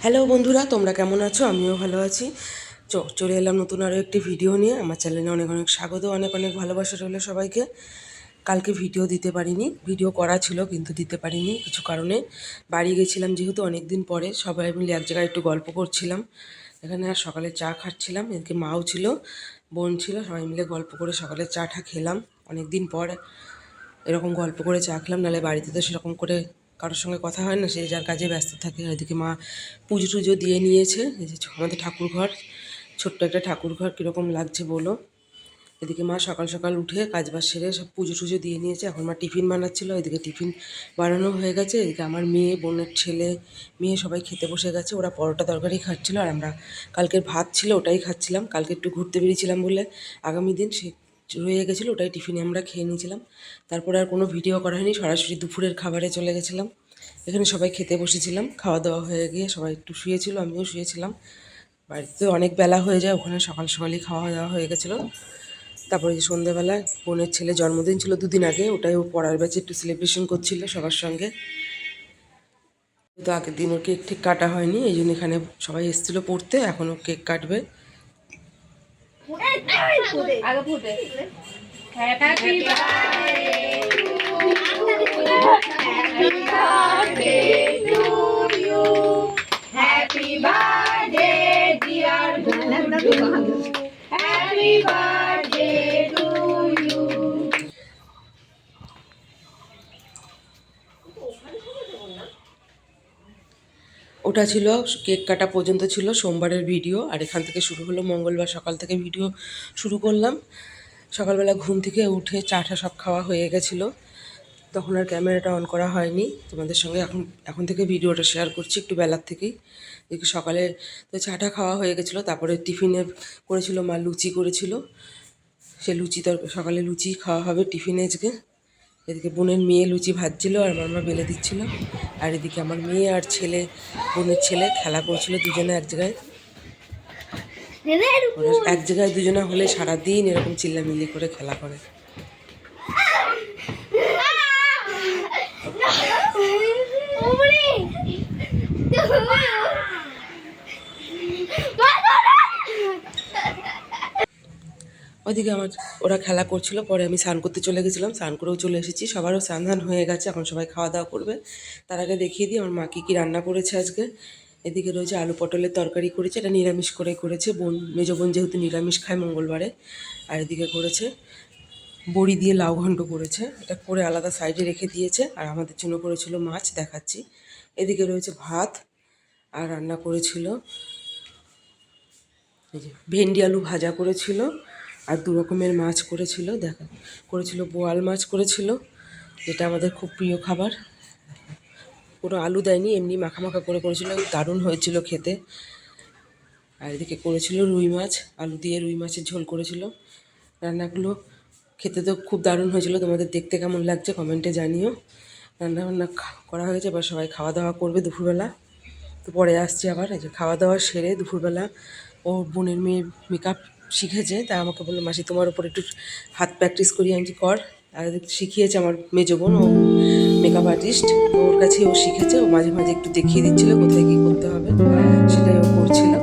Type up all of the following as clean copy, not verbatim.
Hello বন্ধুরা, তোমরা কেমন আছো? আমিও ভালো আছি। চলে এলাম নতুন আরও একটি ভিডিও নিয়ে। আমার চ্যানেলে অনেক অনেক স্বাগত, অনেক অনেক ভালোবাসা রইলো সবাইকে। কালকে ভিডিও দিতে পারিনি, ভিডিও করা ছিল কিন্তু দিতে পারিনি কিছু কারণে। বাড়ি গেছিলাম যেহেতু অনেক দিন পরে, সবাই মিলে এক জায়গায় একটু গল্প করছিলাম এখানে, আর সকালে চা খাচ্ছিলাম। এদিকে মাও ছিল, বোন ছিল, সবাই মিলে গল্প করে সকালে চাটা খেলাম। অনেক দিন পর এরকম গল্প করে চা খেলাম, নাহলে বাড়িতে তো সেরকম করে কারোর সঙ্গে কথা হয় না, সে যার কাজে ব্যস্ত থাকে। এদিকে মা পুজো টুজো দিয়ে নিয়েছে। এই যে আমাদের ঠাকুর ঘর, ছোট্ট একটা ঠাকুর ঘর, কীরকম লাগছে বলো। এদিকে মা সকাল সকাল উঠে কাজবাজ সেরে সব পুজো টুজো দিয়ে নিয়েছে। এখন মা টিফিন বানাচ্ছিলো, এদিকে টিফিন বানানো হয়ে গেছে। এদিকে আমার মেয়ে, বোনের ছেলে, মেয়ে সবাই খেতে বসে গেছে। ওরা পরোটা তরকারি খাচ্ছিলো, আর আমরা কালকের ভাত ছিল ওটাই খাচ্ছিলাম। কালকে একটু ঘুরতে বেরিয়েছিলাম বলে আগামী দিন সে রয়ে গেছিলো, ওটাই টিফিনে আমরা খেয়ে নিয়েছিলাম। তারপরে আর কোনো ভিডিও করা হয়নি, সরাসরি দুপুরের খাবারে চলে গেছিলাম। এখানে সবাই খেতে বসেছিলাম, খাওয়া দাওয়া হয়ে গিয়ে সবাই একটু শুয়েছিল, আমিও শুয়েছিলাম। বাড়িতে অনেক বেলা হয়ে যায়, ওখানে সকাল সকালই খাওয়া দাওয়া হয়ে গেছিলো। তারপরে যে সন্ধ্যেবেলায় বোনের ছেলে জন্মদিন ছিল দুদিন আগে, ওটাই ও পড়ার ব্যাচে একটু সেলিব্রেশন করছিল সবার সঙ্গে। তো আগের দিন ওর কেক ঠিক কাটা হয়নি, এই জন্য এখানে সবাই এসেছিলো পড়তে, এখনও কেক কাটবে। ওটা ছিল কেক কাটা পর্যন্ত ছিল সোমবারের ভিডিও, আর এখান থেকে শুরু হলো মঙ্গলবার সকাল থেকে ভিডিও শুরু করলাম। সকালবেলা ঘুম থেকে উঠে চাটা সব খাওয়া হয়ে গেছিলো, তখন আর ক্যামেরাটা অন করা হয়নি। তোমাদের সঙ্গে এখন থেকে ভিডিওটা শেয়ার করছি একটু বেলার থেকেই। দেখি সকালে তো চাটা খাওয়া হয়ে গেছিলো। তারপরে টিফিনে করেছিল মা, লুচি করেছিল। সে লুচি সকালে লুচি খাওয়া হবে টিফিনে আজকে। এদিকে বোনের মেয়ে লুচি ভাজছিল আর আমার মা বেলে দিচ্ছিল, আর এদিকে আমার মেয়ে আর ছেলে, বোনের ছেলে খেলা করছিল দুজনে এক জায়গায়। এক জায়গায় দুজনে হলে সারাদিন এরকম চিল্লামিল্লি করে খেলা করে। ওইদিকে ওরা খেলা করছিল, পরে আমি স্নান করতে চলে গেছিলাম, স্নান করেও চলে এসেছি। সবারও স্নান ধান হয়ে গেছে, এখন সবাই খাওয়া দাওয়া করবে। তার আগে দেখিয়ে দিই আমার মা কী রান্না করেছে আজকে। এদিকে রয়েছে আলু পটলের তরকারি করেছে, এটা নিরামিষ করেছে। মেজো বোন যেহেতু নিরামিষ খায় মঙ্গলবারে। আর এদিকে করেছে বড়ি দিয়ে লাউ ঘন্ট করেছে, এটা করে আলাদা সাইডে রেখে দিয়েছে। আর আমাদের জন্য করেছিল মাছ, দেখাচ্ছি। এদিকে রয়েছে ভাত, আর রান্না করেছিল এই যে ভেন্ডি আলু ভাজা করেছিল, আর দু রকমের মাছ করেছিল। করেছিল বোয়াল মাছ করেছিল, যেটা আমাদের খুব প্রিয় খাবার। কোনো আলু দেয়নি, এমনি মাখা মাখা করে করেছিল, দারুণ হয়েছিল খেতে। আর এদিকে করেছিল রুই মাছ, আলু দিয়ে রুই মাছের ঝোল করেছিল। রান্নাগুলো খেতে তো খুব দারুণ হয়েছিল, তোমাদের দেখতে কেমন লাগছে কমেন্টে জানিও। রান্নাবান্না করা হয়ে গেছে, এবার সবাই খাওয়া দাওয়া করবে দুপুরবেলা। তো পরে আসছি আবার। এই যে খাওয়া দাওয়া সেরে দুপুরবেলা ও বোনের মেয়ে মেকআপ শিখেছে, তাই আমাকে বললো, মাসি তোমার ওপর একটু হাত প্র্যাকটিস করি। আমি কর। আর শিখিয়েছে আমার মেজো বোন, ও মেকআপ আর্টিস্ট, ওর কাছেই ও শিখেছে। ও মাঝে মাঝে একটু দেখিয়ে দিচ্ছিলো কোথায় কী করতে হবে, সেটাই ও করছিল।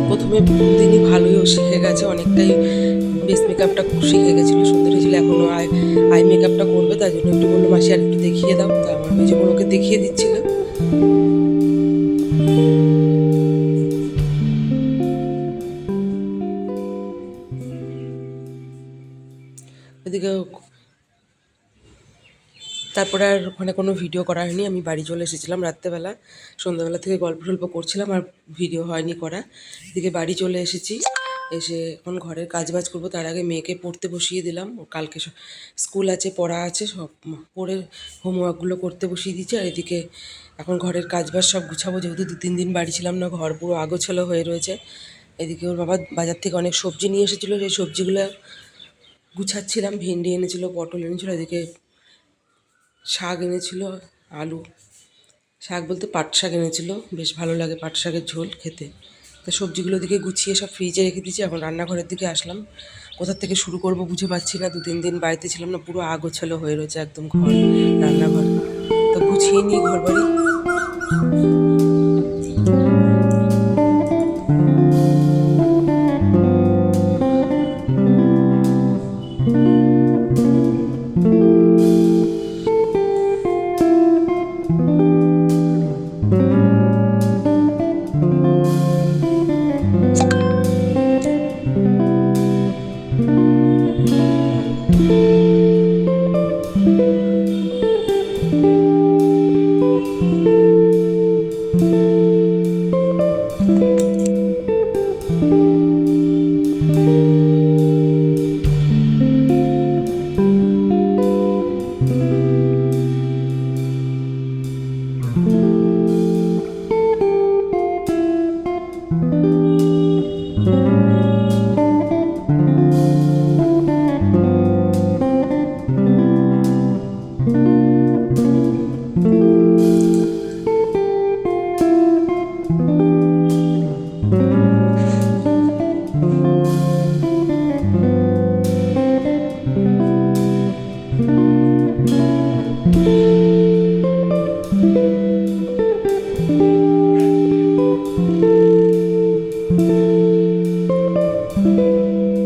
প্রথমে দিনই ভালোই ও শিখে গেছে, অনেকটাই বেস মেকআপটা শিখে গেছিলো, সুন্দর হয়েছিল। এখন তাই জন্য একটু বললো মাসি আর একটু দেখিয়ে দাও, তা আমার মেজো বোন ওকে দেখিয়ে দিচ্ছিল। ওদিকে তারপরে আর ওখানে কোনো ভিডিও করা হয়নি, আমি বাড়ি চলে এসেছিলাম রাত্রেবেলা। সন্ধ্যাবেলা থেকে গল্প টল্প করছিলাম আর ভিডিও হয়নি করা। এদিকে বাড়ি চলে এসেছি, এসে এখন ঘরের কাজবাজ করবো। তার আগে মেয়েকে পড়তে বসিয়ে দিলাম, ও কালকে স্কুল আছে, পড়া আছে, সব পড়ে হোমওয়ার্কগুলো করতে বসিয়ে দিচ্ছি। আর এদিকে এখন ঘরের কাজবাজ সব গুছাবো, যেহেতু 2-3 দিন বাড়ি ছিলাম না, ঘর পুরো আগোছালো হয়ে রয়েছে। এদিকে ওর বাবা বাজার থেকে অনেক সবজি নিয়ে এসেছিলো, সেই সবজিগুলো গুছাচ্ছিলাম। ভেন্ডি এনেছিলো, পটল এনেছিলো, এদিকে শাক এনেছিল, আলু শাক বলতে পাট শাক এনেছিল, বেশ ভালো লাগে পাট শাকের ঝোল খেতে। তা সবজিগুলো দিকে গুছিয়ে সব ফ্রিজে রেখে দিয়েছি। এখন রান্নাঘরের দিকে আসলাম, কোথা থেকে শুরু করব বুঝে পাচ্ছি না। 2-3 দিন বাড়িতে ছিলাম না, পুরো আগোছালো হয়ে রয়েছে একদম ঘর, রান্নাঘর। তো গুছিয়ে নিই ঘর বাড়ি।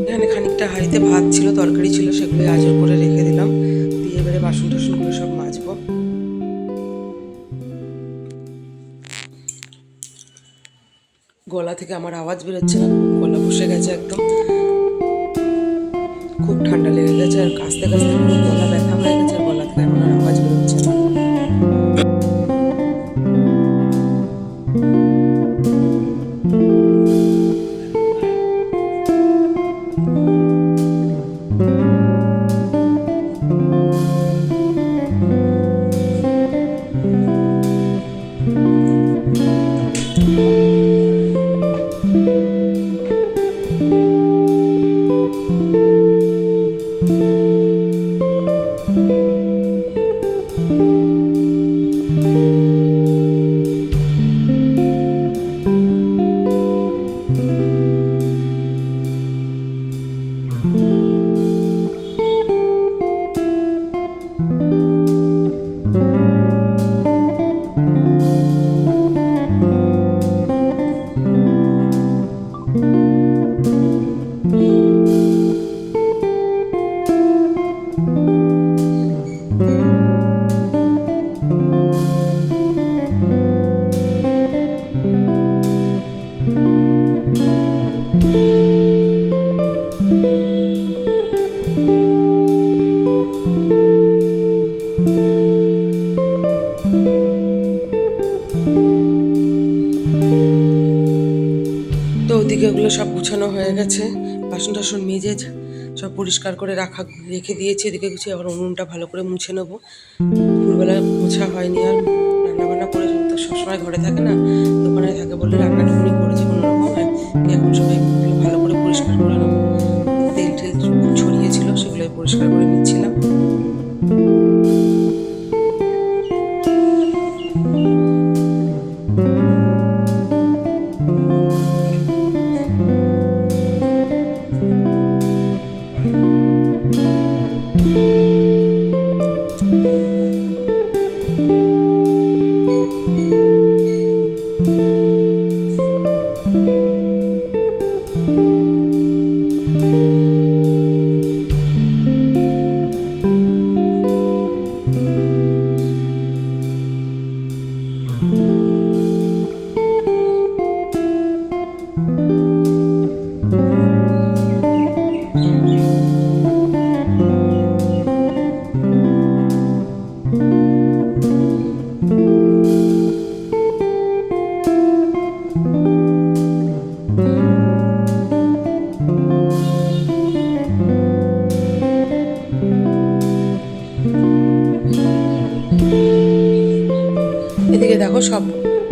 এখানে খানিকটা হাঁড়িতে ভাত ছিল, তরকারি ছিল, সেগুলো আজর করে রেখে দিলাম। দিয়ে এবারে বাসন টাসনগুলো সব মাজবো। গলা থেকে আমার আওয়াজ বেরোচ্ছে না, গলা বসে গেছে একদম, খুব ঠান্ডা লেগে গেছে। আর কাশতে কাশতে পুরো গলা ব্যথা হয়ে গেছে, আর গলা থেকে এখন আর আওয়াজ বেরোচ্ছে না। তো ওদিকে ওগুলো সব গুছানো হয়ে গেছে, বাসন টাসন মেজে সব পরিষ্কার করে রেখে দিয়েছি। এদিকে গুছিয়ে আবার উনুনটা ভালো করে মুছে নেবো। দুপুরবেলা মোছা হয়নি, আর রান্নাবান্না করে তো সবসময় ঘরে থাকে না, দোকানে থাকে বলে রান্নাটুকুনি করেছি কোনো রকম। এখন সবাই ভালো করে পরিষ্কার করে নেবো। তেল টেল ছড়িয়েছিল, সেগুলোই পরিষ্কার করে নিচ্ছিলাম। সব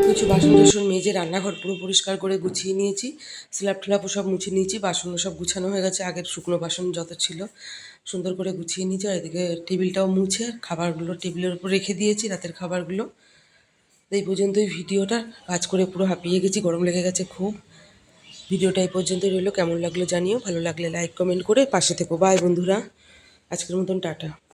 কিছু বাসন টাসন মেজে রান্নাঘর পুরো পরিষ্কার করে গুছিয়ে নিয়েছি, স্ল্যাব ট্ল্যাবও সব মুছে নিয়েছি, বাসনও সব গুছানো হয়ে গেছে, আগের শুকনো বাসন যত ছিল সুন্দর করে গুছিয়ে নিয়েছি। আর এদিকে টেবিলটাও মুছে খাবারগুলো টেবিলের উপর রেখে দিয়েছি, রাতের খাবারগুলো। এই পর্যন্তই ভিডিওটা, কাজ করে পুরো হাঁপিয়ে গেছি, গরম লেগে গেছে খুব। ভিডিওটা এই পর্যন্তই রইলো, কেমন লাগলো জানিও, ভালো লাগলে লাইক কমেন্ট করে পাশে থেকো। বাই বন্ধুরা, আজকের মতন টাটা।